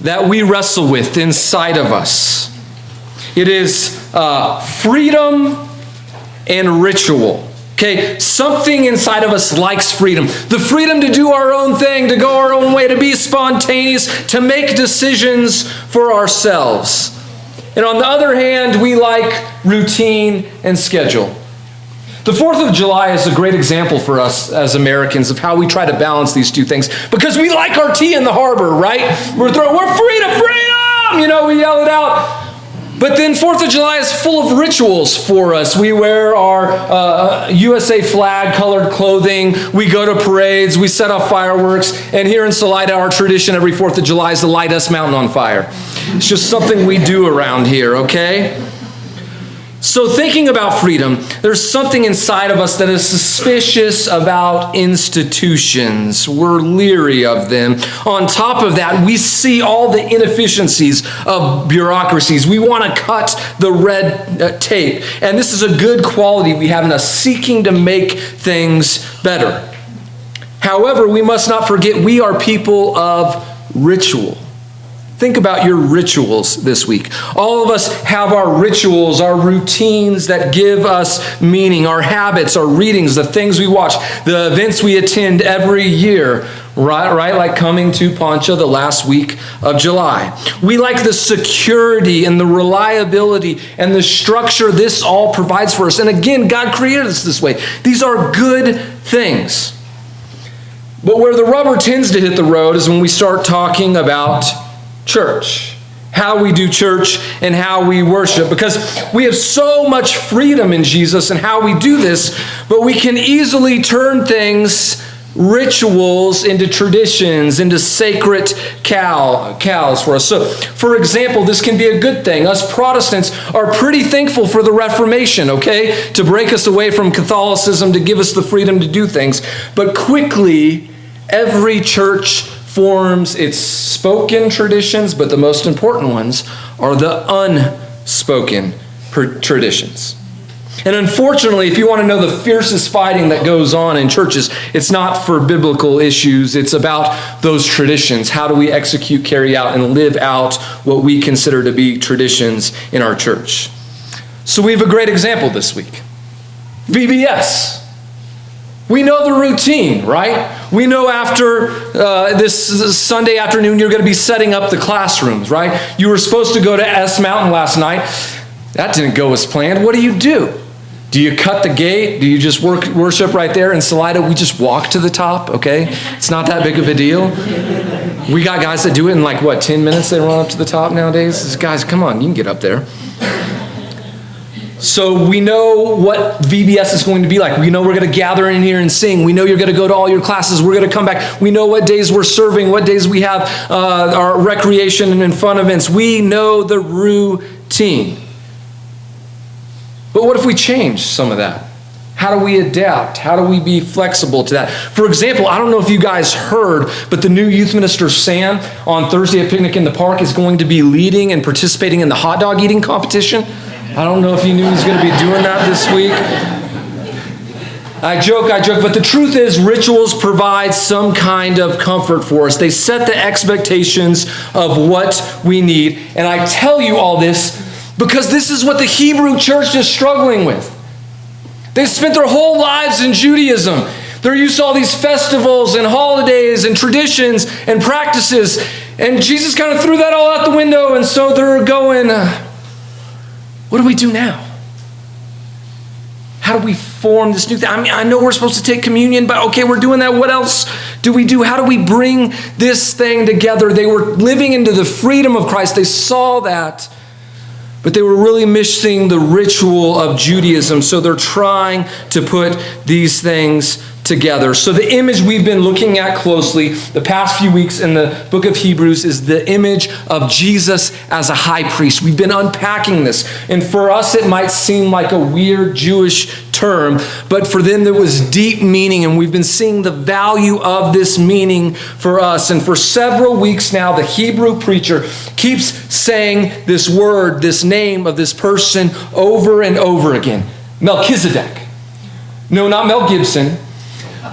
that we wrestle with inside of us. It is freedom and ritual. Okay, something inside of us likes freedom. The freedom to do our own thing, to go our own way, to be spontaneous, to make decisions for ourselves. And on the other hand, we like routine and schedule. The 4th of July is a great example for us as Americans of how we try to balance these two things. Because we like our tea in the harbor, right? We're freedom! You know, we yell it out. But then 4th of July is full of rituals for us. We wear our USA flag colored clothing. We go to parades. We set off fireworks. And here in Salida, our tradition every 4th of July is to light us mountain on fire. It's just something we do around here, okay? So thinking about freedom, there's something inside of us that is suspicious about institutions. We're leery of them. On top of that, we see all the inefficiencies of bureaucracies. We want to cut the red tape. And this is a good quality we have in us, seeking to make things better. However, we must not forget we are people of ritual. Think about your rituals this week. All of us have our rituals, our routines that give us meaning, our habits, our readings, the things we watch, the events we attend every year, right? Like coming to Poncha the last week of July. We like the security and the reliability and the structure this all provides for us. And again, God created us this way. These are good things. But where the rubber tends to hit the road is when we start talking about church, how we do church and how we worship, because we have so much freedom in Jesus and how we do this, but we can easily turn things, rituals, into traditions, into sacred cows for us. So, for example, this can be a good thing. Us Protestants are pretty thankful for the Reformation, okay, to break us away from Catholicism, to give us the freedom to do things. But quickly, every church forms its spoken traditions, but the most important ones are the unspoken traditions. And unfortunately, if you want to know the fiercest fighting that goes on in churches, it's not for biblical issues. It's about those traditions. How do we execute, carry out, and live out what we consider to be traditions in our church? So we have a great example this week. VBS. We know the routine, right? We know after this Sunday afternoon, you're going to be setting up the classrooms, right? You were supposed to go to S Mountain last night. That didn't go as planned. What do? Do you cut the gate? Do you just worship right there in Salida? We just walk to the top, okay? It's not that big of a deal. We got guys that do it in 10 minutes they run up to the top nowadays? Guys, come on, you can get up there. So we know what VBS is going to be like. We know we're going to gather in here and sing. We know you're going to go to all your classes. We're going to come back. We know what days we're serving, what days we have our recreation and fun events. We know the routine. But what if we change some of that? How do we adapt? How do we be flexible to that? For example, I don't know if you guys heard, but the new youth minister, Sam, on Thursday at Picnic in the Park is going to be leading and participating in the hot dog eating competition. I don't know if you knew he was going to be doing that this week. I joke, but the truth is rituals provide some kind of comfort for us. They set the expectations of what we need. And I tell you all this because this is what the Hebrew church is struggling with. They spent their whole lives in Judaism. They're used to all these festivals and holidays and traditions and practices. And Jesus kind of threw that all out the window. And so they're going, what do we do now? How do we form this new thing? I mean, I know we're supposed to take communion, but okay, we're doing that. What else do we do? How do we bring this thing together? They were living into the freedom of Christ. They saw that, but they were really missing the ritual of Judaism. So they're trying to put these things together. So the image we've been looking at closely the past few weeks in the book of Hebrews is the image of Jesus as a high priest. We've been unpacking this. And for us, it might seem like a weird Jewish term, but for them there was deep meaning, and we've been seeing the value of this meaning for us. And for several weeks now, the Hebrew preacher keeps saying this word, this name of this person over and over again. Melchizedek. No, not Mel Gibson.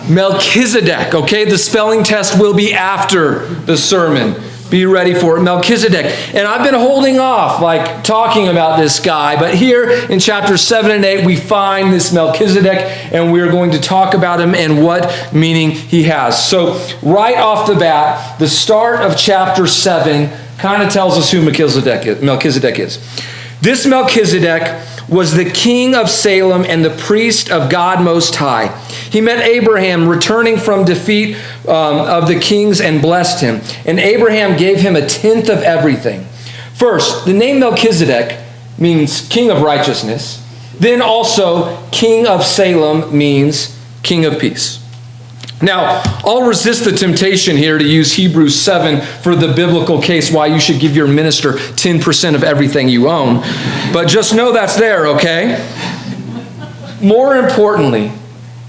Melchizedek, okay? The spelling test will be after the sermon. Be ready for it. Melchizedek. And I've been holding off, like talking about this guy, but here in chapters 7 and 8, we find this Melchizedek, and we're going to talk about him and what meaning he has. So right off the bat, the start of chapter 7 kind of tells us who Melchizedek is. This Melchizedek was the king of Salem and the priest of God Most High. He met Abraham returning from defeat of the kings and blessed him. And Abraham gave him a tenth of everything. First, the name Melchizedek means king of righteousness. Then also, king of Salem means king of peace. Now, I'll resist the temptation here to use Hebrews 7 for the biblical case why you should give your minister 10% of everything you own. But just know that's there, okay? More importantly,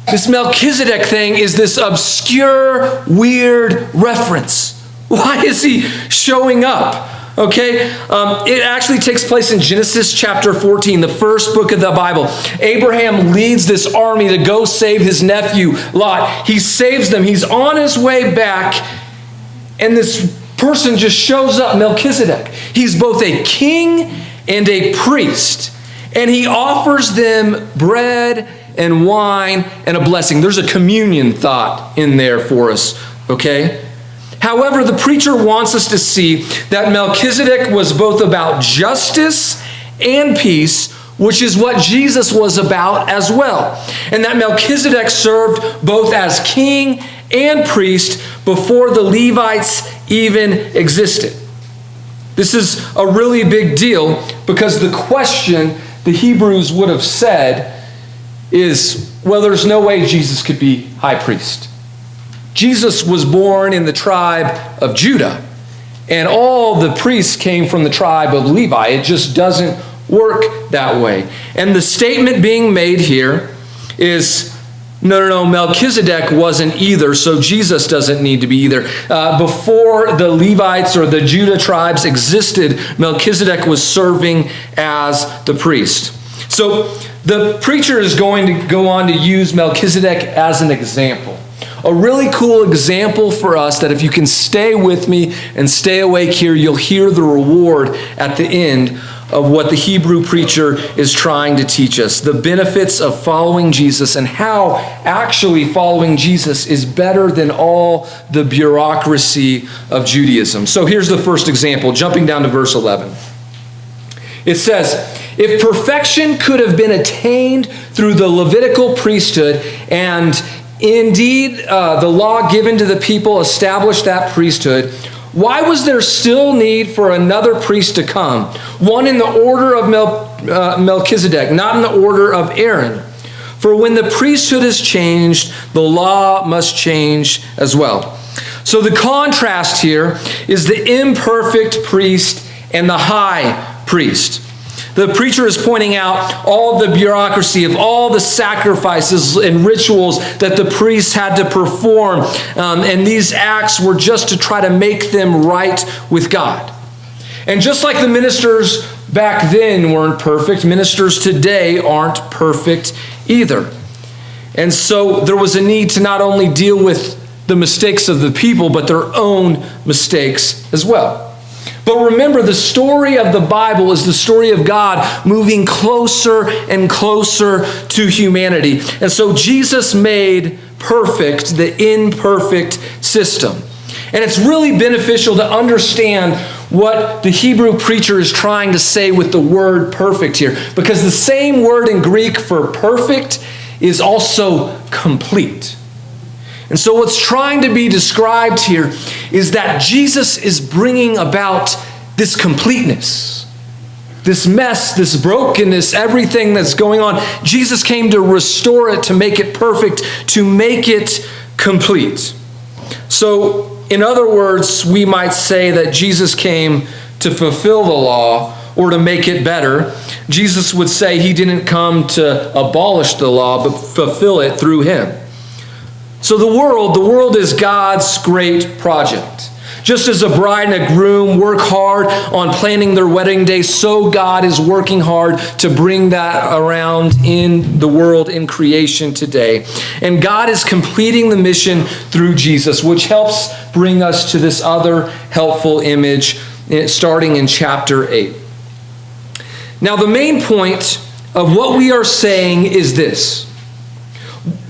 this Melchizedek thing is this obscure, weird reference. Why is he showing up? Okay, it actually takes place in Genesis chapter 14, the first book of the Bible. Abraham leads this army to go save his nephew Lot. He saves them. He's on his way back, and this person just shows up, Melchizedek. He's both a king and a priest, and he offers them bread and wine and a blessing. There's a communion thought in there for us, okay? However, the preacher wants us to see that Melchizedek was both about justice and peace, which is what Jesus was about as well. And that Melchizedek served both as king and priest before the Levites even existed. This is a really big deal because the question the Hebrews would have said is, well, there's no way Jesus could be high priest. Jesus was born in the tribe of Judah, and all the priests came from the tribe of Levi. It just doesn't work that way. And the statement being made here is, no, Melchizedek wasn't either, so Jesus doesn't need to be either. Before the Levites or the Judah tribes existed, Melchizedek was serving as the priest. So the preacher is going to go on to use Melchizedek as an example. A really cool example for us that if you can stay with me and stay awake here, you'll hear the reward at the end of what the Hebrew preacher is trying to teach us. The benefits of following Jesus and how actually following Jesus is better than all the bureaucracy of Judaism. So here's the first example, jumping down to verse 11. It says, if perfection could have been attained through the Levitical priesthood, and indeed, the law given to the people established that priesthood, why was there still need for another priest to come? One in the order of Melchizedek, not in the order of Aaron. For when the priesthood is changed, the law must change as well. So the contrast here is the imperfect priest and the high priest. The preacher is pointing out all the bureaucracy of all the sacrifices and rituals that the priests had to perform. And these acts were just to try to make them right with God. And just like the ministers back then weren't perfect, ministers today aren't perfect either. And so there was a need to not only deal with the mistakes of the people, but their own mistakes as well. But remember, the story of the Bible is the story of God moving closer and closer to humanity. And so Jesus made perfect the imperfect system. And it's really beneficial to understand what the Hebrew preacher is trying to say with the word perfect here. Because the same word in Greek for perfect is also complete. And so what's trying to be described here is that Jesus is bringing about this completeness, this mess, this brokenness, everything that's going on. Jesus came to restore it, to make it perfect, to make it complete. So, in other words, we might say that Jesus came to fulfill the law or to make it better. Jesus would say he didn't come to abolish the law, but fulfill it through him. So the world is God's great project. Just as a bride and a groom work hard on planning their wedding day, so God is working hard to bring that around in the world, in creation today. And God is completing the mission through Jesus, which helps bring us to this other helpful image starting in chapter 8. Now, the main point of what we are saying is this.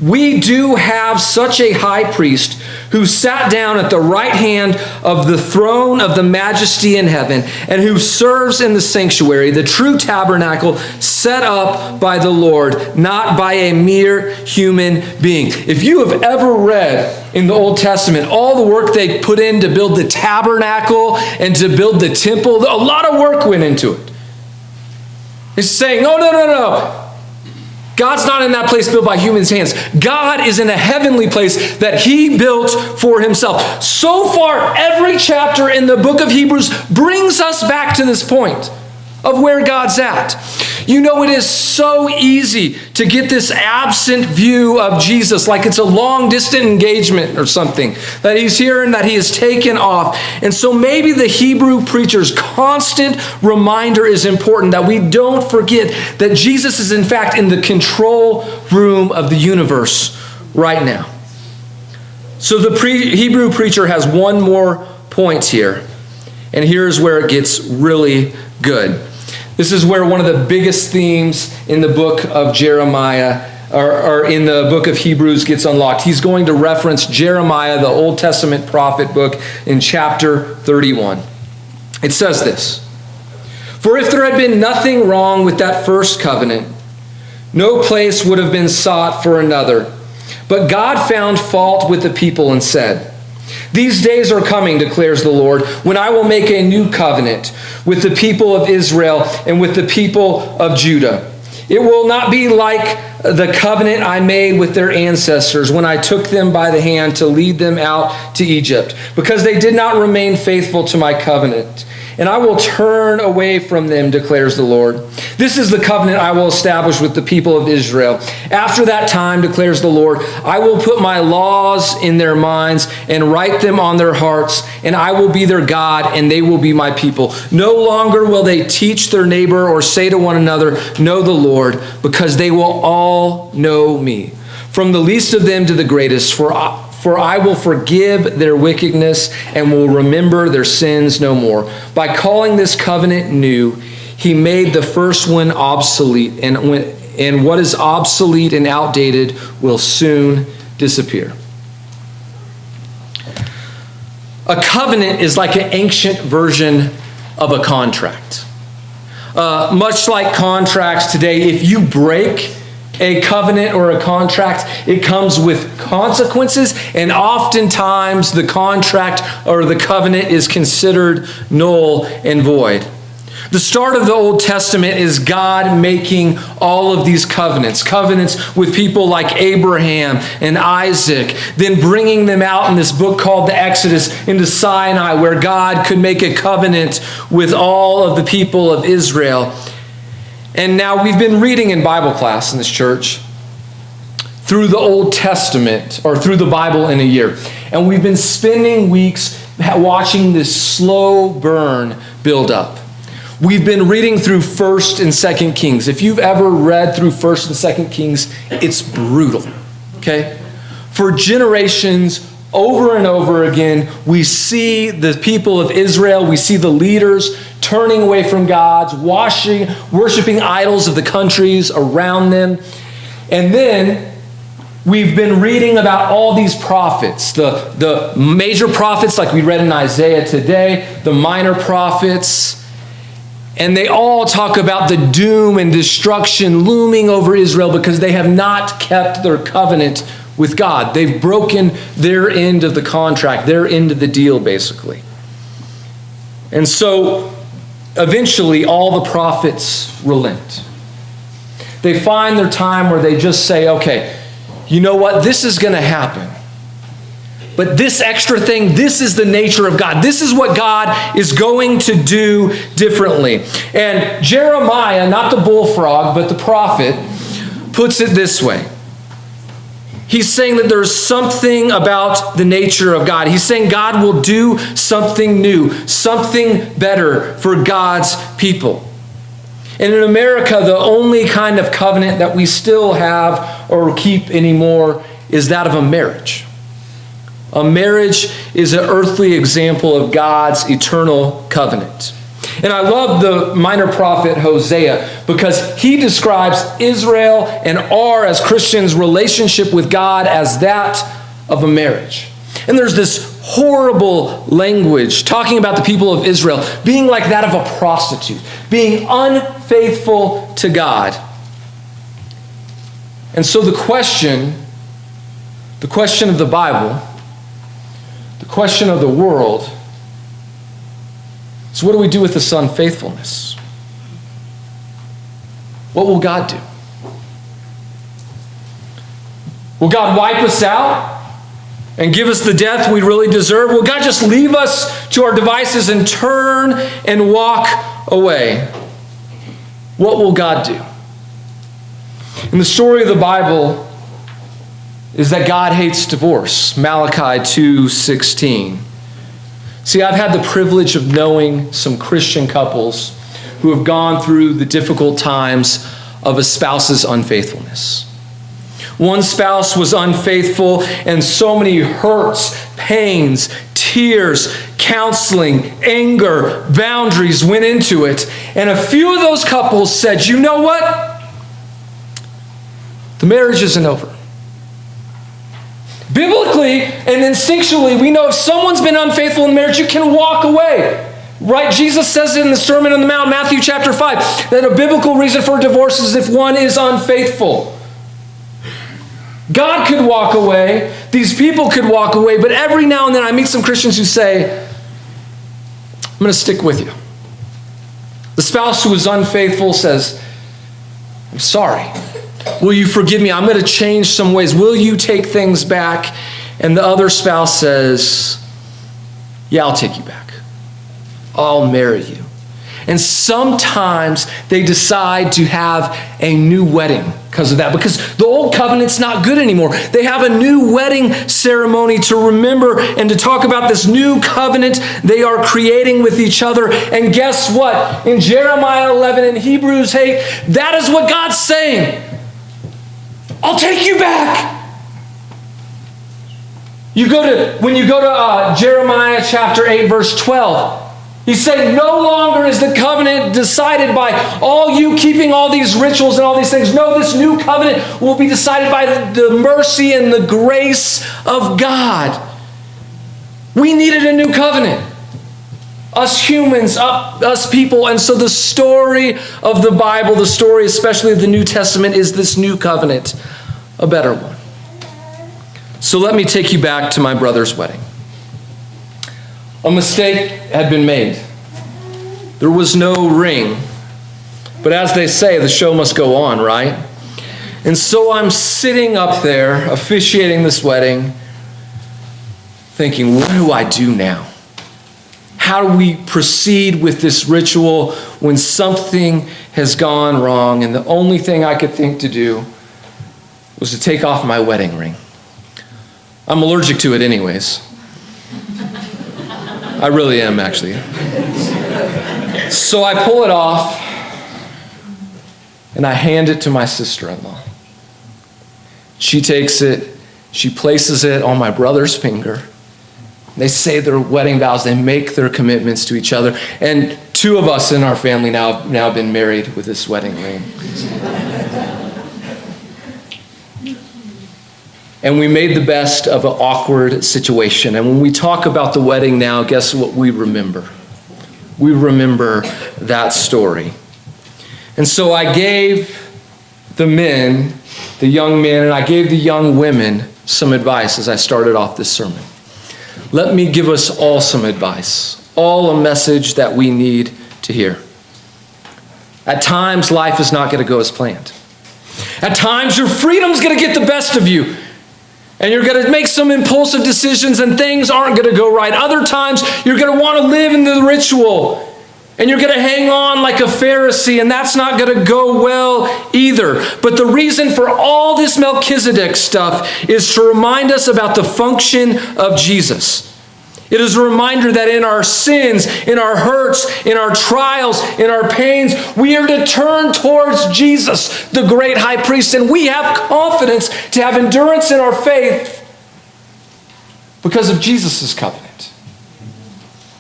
We do have such a high priest who sat down at the right hand of the throne of the majesty in heaven and who serves in the sanctuary, the true tabernacle set up by the Lord, not by a mere human being. If you have ever read in the Old Testament all the work they put in to build the tabernacle and to build the temple, a lot of work went into it. It's saying, no. God's not in that place built by humans' hands. God is in a heavenly place that he built for himself. So far, every chapter in the book of Hebrews brings us back to this point of where God's at. You know, it is so easy to get this absent view of Jesus, like it's a long-distant engagement or something, that he's here and that he is taken off. And so maybe the Hebrew preacher's constant reminder is important, that we don't forget that Jesus is in fact in the control room of the universe right now. So the Hebrew preacher has one more point here, and here's where it gets really good. This is where one of the biggest themes in the book of Jeremiah or in the book of Hebrews gets unlocked. He's going to reference Jeremiah, the Old Testament prophet book, in chapter 31. It says this: "For if there had been nothing wrong with that first covenant, no place would have been sought for another. But God found fault with the people and said, 'These days are coming, declares the Lord, when I will make a new covenant with the people of Israel and with the people of Judah. It will not be like the covenant I made with their ancestors when I took them by the hand to lead them out to Egypt, because they did not remain faithful to my covenant. And I will turn away from them, declares the Lord. This is the covenant I will establish with the people of Israel. After that time, declares the Lord, I will put my laws in their minds and write them on their hearts, and I will be their God, and they will be my people. No longer will they teach their neighbor or say to one another, know the Lord, because they will all know me, from the least of them to the greatest, for I will forgive their wickedness and will remember their sins no more. By calling this covenant new, he made the first one obsolete, and what is obsolete and outdated will soon disappear." A covenant is like an ancient version of a contract. Much like contracts today, if you break a covenant or a contract, it comes with consequences, and oftentimes the contract or the covenant is considered null and void. The start of the Old Testament is God making all of these covenants with people like Abraham and Isaac, then bringing them out in this book called the Exodus into Sinai, where God could make a covenant with all of the people of Israel. And now we've been reading in Bible class in this church through the Old Testament, or through the Bible in a year. And we've been spending weeks watching this slow burn build up. We've been reading through 1st and 2nd Kings. If you've ever read through 1st and 2nd Kings, it's brutal, okay? For generations, over and over again, we see the people of Israel, we see the leaders turning away from God, worshiping idols of the countries around them. And then we've been reading about all these prophets, the major prophets like we read in Isaiah today, the minor prophets, and they all talk about the doom and destruction looming over Israel because they have not kept their covenant with God. They've broken their end of the contract, their end of the deal, basically. And so eventually all the prophets relent. They find their time where they just say, okay, you know what? This is going to happen. But this extra thing, this is the nature of God. This is what God is going to do differently. And Jeremiah, not the bullfrog, but the prophet, puts it this way. He's saying that there's something about the nature of God. He's saying God will do something new, something better for God's people. And in America, the only kind of covenant that we still have or keep anymore is that of a marriage. A marriage is an earthly example of God's eternal covenant. And I love the minor prophet Hosea because he describes Israel and our, as Christians, relationship with God as that of a marriage. And there's this horrible language talking about the people of Israel being like that of a prostitute, being unfaithful to God. And so the question of the Bible, the question of the world, so what do we do with this unfaithfulness? What will God do? Will God wipe us out and give us the death we really deserve? Will God just leave us to our devices and turn and walk away? What will God do? And the story of the Bible is that God hates divorce. Malachi 2:16. See, I've had the privilege of knowing some Christian couples who have gone through the difficult times of a spouse's unfaithfulness. One spouse was unfaithful, and so many hurts, pains, tears, counseling, anger, boundaries went into it. And a few of those couples said, you know what? The marriage isn't over. Biblically and instinctually, we know if someone's been unfaithful in marriage, you can walk away. Right? Jesus says it in the Sermon on the Mount, Matthew chapter 5, that a biblical reason for divorce is if one is unfaithful. God could walk away. These people could walk away. But every now and then I meet some Christians who say, I'm going to stick with you. The spouse who is unfaithful says, I'm sorry. Will you forgive me? I'm going to change some ways. Will you take things back? And the other spouse says, yeah, I'll take you back. I'll marry you. And sometimes they decide to have a new wedding because of that, because the old covenant's not good anymore. They have a new wedding ceremony to remember and to talk about this new covenant they are creating with each other. And guess what? In Jeremiah 11 and Hebrews 8, that is what God's saying. I'll take you back. When you go to Jeremiah chapter 8, verse 12, he's saying no longer is the covenant decided by all you keeping all these rituals and all these things. No, this new covenant will be decided by the mercy and the grace of God. We needed a new covenant. Us humans, us people. And so the story of the Bible, the story especially of the New Testament, is this new covenant, a better one. So let me take you back to my brother's wedding. A mistake had been made. There was no ring. But as they say, the show must go on, right? And so I'm sitting up there officiating this wedding, thinking, what do I do now? How do we proceed with this ritual when something has gone wrong? And the only thing I could think to do was to take off my wedding ring. I'm allergic to it anyways. I really am, actually. So I pull it off and I hand it to my sister-in-law. She takes it, she places it on my brother's finger. They say their wedding vows, they make their commitments to each other. And two of us in our family now have been married with this wedding ring. And we made the best of an awkward situation. And when we talk about the wedding now, guess what we remember? We remember that story. And so I gave the men, the young men, and I gave the young women some advice as I started off this sermon. Let me give us all some advice, all a message that we need to hear. At times, life is not going to go as planned. At times, your freedom's going to get the best of you. And you're going to make some impulsive decisions and things aren't going to go right. Other times, you're going to want to live in the ritual. And you're going to hang on like a Pharisee, and that's not going to go well either. But the reason for all this Melchizedek stuff is to remind us about the function of Jesus. It is a reminder that in our sins, in our hurts, in our trials, in our pains, we are to turn towards Jesus, the great high priest. And we have confidence to have endurance in our faith because of Jesus' covenant.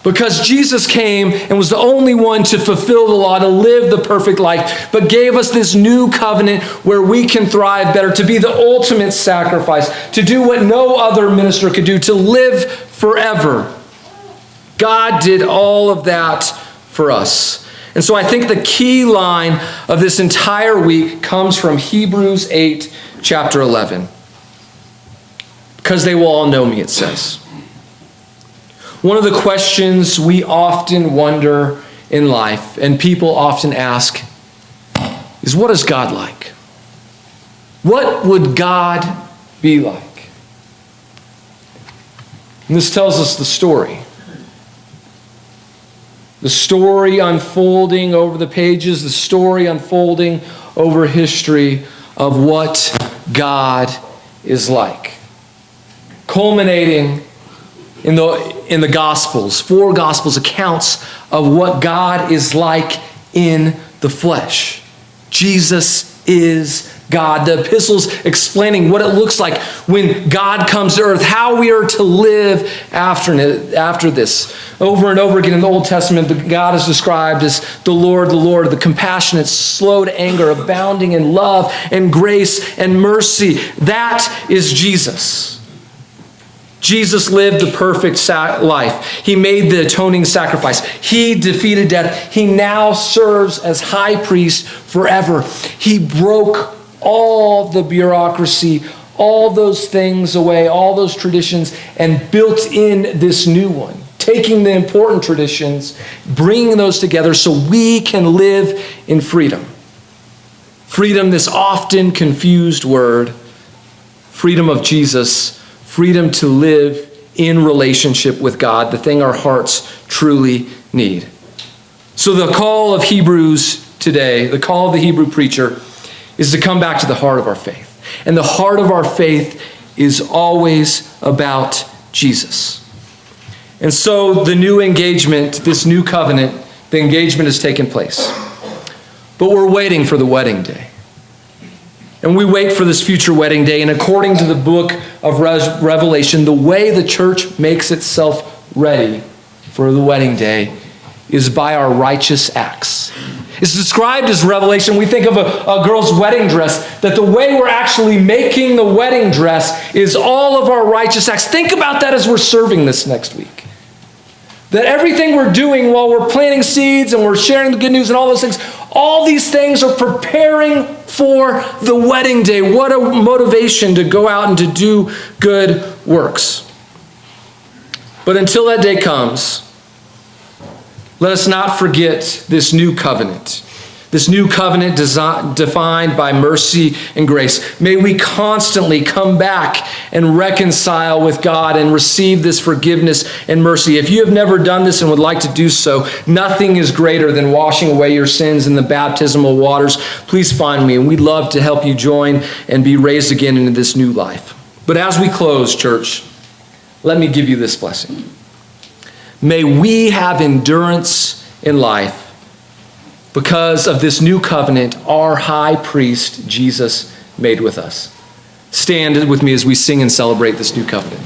Because Jesus came and was the only one to fulfill the law, to live the perfect life, but gave us this new covenant where we can thrive better, to be the ultimate sacrifice, to do what no other minister could do, to live forever. God did all of that for us. And so I think the key line of this entire week comes from Hebrews 8, chapter 11. Because they will all know me, it says. One of the questions we often wonder in life, and people often ask, is what is God like? What would God be like? And this tells us the story. The story unfolding over the pages, the story unfolding over history of what God is like. Culminating in the Gospels, 4 Gospels accounts of what God is like in the flesh. Jesus is God. The epistles explaining what it looks like when God comes to earth, how we are to live after this. Over and over again in the Old Testament, God is described as the Lord, the compassionate, slow to anger, abounding in love and grace and mercy. That is Jesus. Jesus lived the perfect life. He made the atoning sacrifice. He defeated death. He now serves as high priest forever. He broke all the bureaucracy, all those things away, all those traditions, and built in this new one, taking the important traditions, bringing those together so we can live in freedom. Freedom, this often confused word, freedom of Jesus, freedom to live in relationship with God, the thing our hearts truly need. So the call of Hebrews today, the call of the Hebrew preacher, is to come back to the heart of our faith. And the heart of our faith is always about Jesus. And so the new engagement, this new covenant, the engagement has taken place. But we're waiting for the wedding day. And we wait for this future wedding day. And according to the book of Revelation, the way the church makes itself ready for the wedding day is by our righteous acts. It's described as Revelation. We think of a girl's wedding dress, that the way we're actually making the wedding dress is all of our righteous acts. Think about that as we're serving this next week. That everything we're doing while we're planting seeds and we're sharing the good news and all those things, all these things are preparing for the wedding day. What a motivation to go out and to do good works. But until that day comes, let us not forget this new covenant. This new covenant defined by mercy and grace. May we constantly come back and reconcile with God and receive this forgiveness and mercy. If you have never done this and would like to do so, nothing is greater than washing away your sins in the baptismal waters. Please find me, and we'd love to help you join and be raised again into this new life. But as we close, church, let me give you this blessing. May we have endurance in life because of this new covenant our high priest Jesus made with us. Stand with me as we sing and celebrate this new covenant.